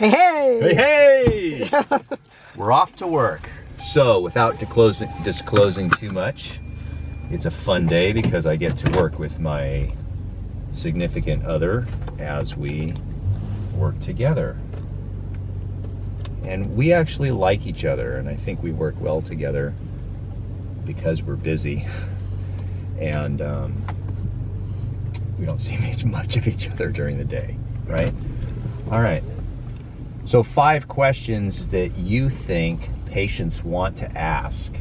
Hey, hey! Hey, hey! We're off to work. So, without disclosing too much, it's a fun day because I get to work with my significant other as we work together. And we actually like each other, and I think we work well together because we're busy. And we don't see much of each other during the day, right? All right. So 5 questions that you think patients want to ask.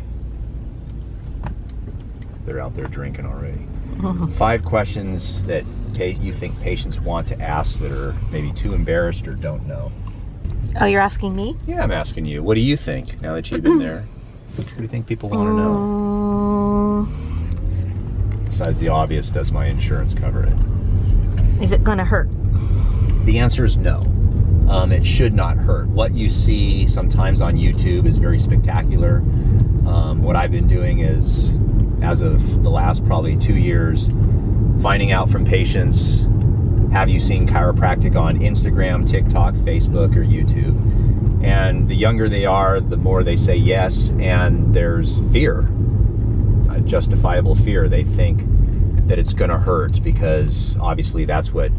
They're out there drinking already. 5 questions that you think patients want to ask that are maybe too embarrassed or don't know. Oh, you're asking me? Yeah, I'm asking you. What do you think now that you've been there? What do you think people want to know? Besides the obvious, does my insurance cover it? Is it gonna hurt? The answer is no. It should not hurt. What you see sometimes on YouTube is very spectacular. What I've been doing is, as of the last probably 2 years, finding out from patients, have you seen chiropractic on Instagram, TikTok, Facebook, or YouTube? And the younger they are, the more they say yes, and there's fear, a justifiable fear. They think that it's gonna hurt because obviously that's what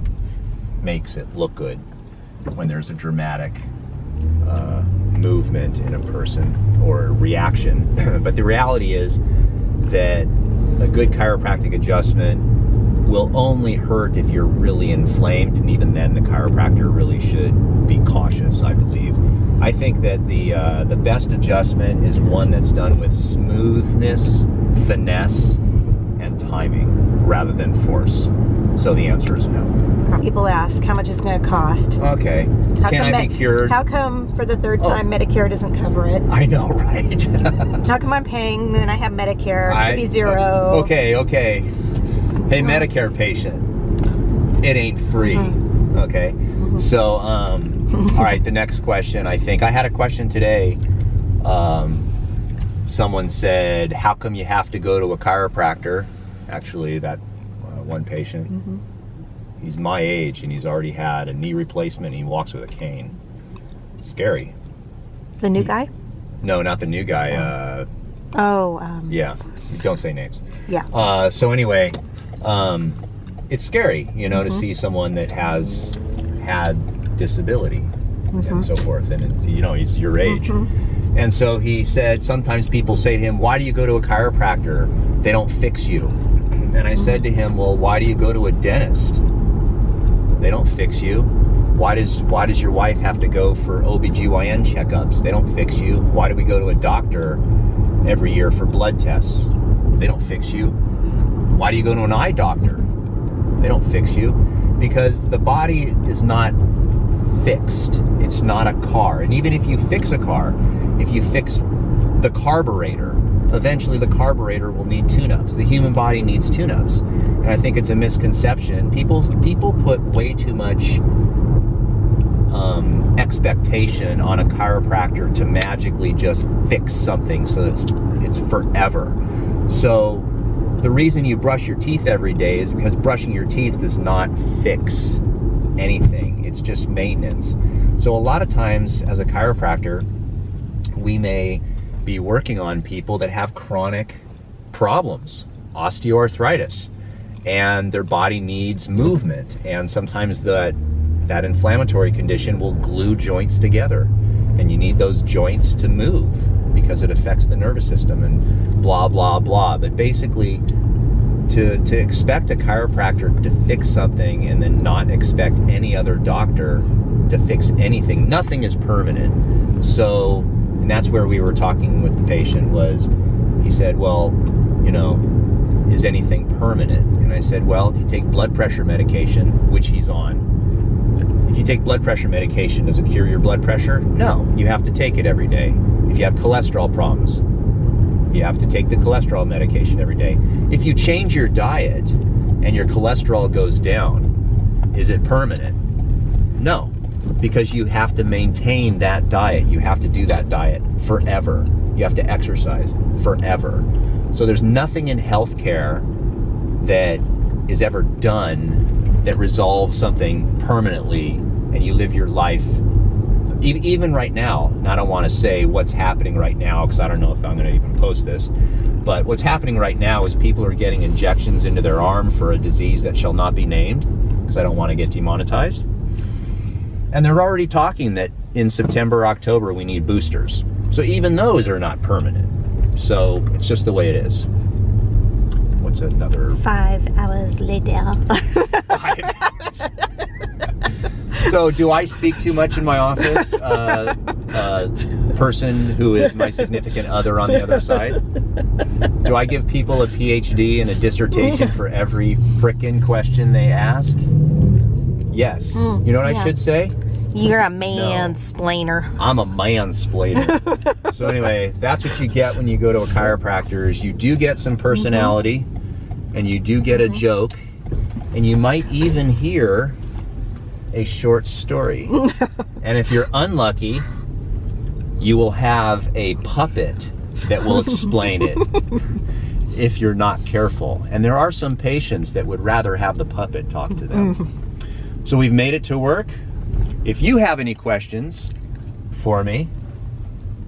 makes it look good when there's a dramatic movement in a person or a reaction. But the reality is that a good chiropractic adjustment will only hurt if you're really inflamed, and even then the chiropractor really should be cautious, I believe. I think that the best adjustment is one that's done with smoothness, finesse, and timing rather than force. So the answer is no. People ask, how much is it going to cost? Okay. Can I be cured? How come for the 3rd time Medicare doesn't cover it? I know, right? How come I'm paying and I have Medicare? It should be zero. Okay. Hey, Medicare patient, it ain't free. Okay? So, all right, the next question, I think. I had a question today. Someone said, how come you have to go to a chiropractor? Actually, that one patient, he's my age and he's already had a knee replacement and he walks with a cane. It's scary. The new guy? No, not the new guy. Yeah, don't say names. Yeah. So anyway, it's scary, to see someone that has had disability and so forth, and he's your age. And so he said, sometimes people say to him, why do you go to a chiropractor? They don't fix you. And I said to him, well, why do you go to a dentist? They don't fix you. Why does your wife have to go for OBGYN checkups? They don't fix you. Why do we go to a doctor every year for blood tests? They don't fix you. Why do you go to an eye doctor? They don't fix you. Because the body is not fixed. It's not a car. And even if you fix a car, if you fix the carburetor, eventually the carburetor will need tune-ups. The human body needs tune-ups. And I think it's a misconception. People put way too much expectation on a chiropractor to magically just fix something so it's forever. So the reason you brush your teeth every day is because brushing your teeth does not fix anything. It's just maintenance. So a lot of times as a chiropractor, we may be working on people that have chronic problems, osteoarthritis, and their body needs movement. And sometimes that inflammatory condition will glue joints together, and you need those joints to move because it affects the nervous system and blah, blah, blah. But basically, to expect a chiropractor to fix something and then not expect any other doctor to fix anything, nothing is permanent. So, and that's where we were talking with the patient was, he said, well, is anything permanent? And I said, well, if you take blood pressure medication, which he's on, if you take blood pressure medication, does it cure your blood pressure? No, you have to take it every day. If you have cholesterol problems, you have to take the cholesterol medication every day. If you change your diet and your cholesterol goes down, is it permanent? No, because you have to maintain that diet. You have to do that diet forever. You have to exercise forever. So there's nothing in healthcare that is ever done that resolves something permanently and you live your life even right now, and I don't want to say what's happening right now because I don't know if I'm going to even post this, but what's happening right now is people are getting injections into their arm for a disease that shall not be named because I don't want to get demonetized. And they're already talking that in September, October, we need boosters. So even those are not permanent. So it's just the way it is. What's another? 5 hours later. 5 hours. So do I speak too much in my office? Person who is my significant other on the other side? Do I give people a PhD and a dissertation for every frickin' question they ask? Yes. You know what I should say? You're a mansplainer. No, I'm a mansplainer. So anyway, that's what you get when you go to a chiropractor is you do get some personality and you do get a joke and you might even hear a short story. And if you're unlucky, you will have a puppet that will explain it if you're not careful. And there are some patients that would rather have the puppet talk to them. So we've made it to work. If you have any questions for me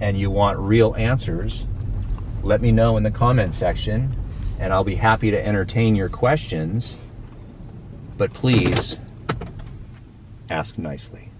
and you want real answers, let me know in the comment section and I'll be happy to entertain your questions. But please, ask nicely.